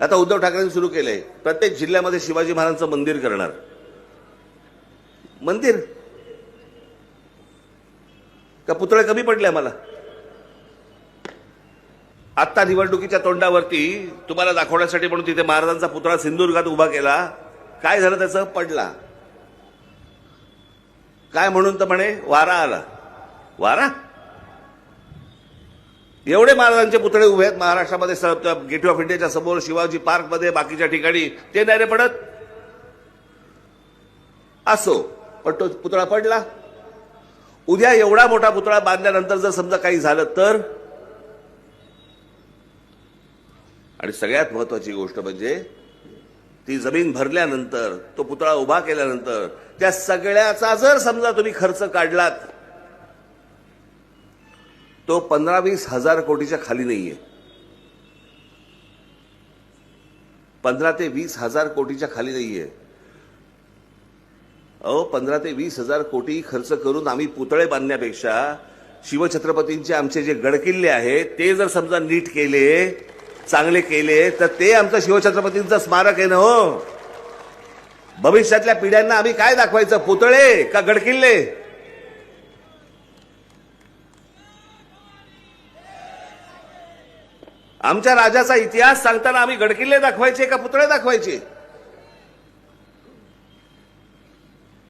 आता उद्धव ठाकरेंनी सुरू केलंय, प्रत्येक जिल्ह्यामध्ये शिवाजी महाराजांचं मंदिर करणार. मंदिर का पुतळे कमी पडले आम्हाला? आत्ता निवडणुकीच्या तोंडावरती तुम्हाला दाखवण्यासाठी म्हणून तिथे महाराजांचा पुतळा सिंधुदुर्गात उभा केला. काय झालं त्याचं? पडला. काय म्हणून तर म्हणे वारा आला. वारा? एवढे महाराजांचे पुतळे उभे आहेत महाराष्ट्रामध्ये, गेटवे ऑफ इंडियाच्या समोर, शिवाजी पार्कमध्ये, बाकीच्या ठिकाणी. ते नाही रे पडत. असो, पण तो पुतळा पडला. उद्या एवढा मोठा पुतळा बांधल्यानंतर जर समजा काही झालं तर? आणि सगळ्यात महत्वाची गोष्ट म्हणजे ती जमीन भरल्यानंतर, तो पुतळा उभा केल्यानंतर त्या सगळ्याचा जर समजा तुम्ही खर्च काढलात, तो 15-20 हजार कोटीच्या खाली नाहीये. 15 ते 20 हजार कोटीच्या खाली नाहीये. 15 ते 20 हजार कोटी खर्च करून आम्ही पुतळे बांधण्यापेक्षा शिवछत्रपतींचे आमचे जे गडकिल्ले आहेत ते जर समजा नीट केले, चांगले केले, तर ते आमचं शिवछत्रपतींचं स्मारक आहे ना. हो, भविष्यातल्या पिढ्यांना आम्ही काय दाखवायचं? पुतळे का गडकिल्ले? आमच्या राजाचा इतिहास सांगताना आम्ही गडकिल्ले दाखवायचे का पुतळे दाखवायचे?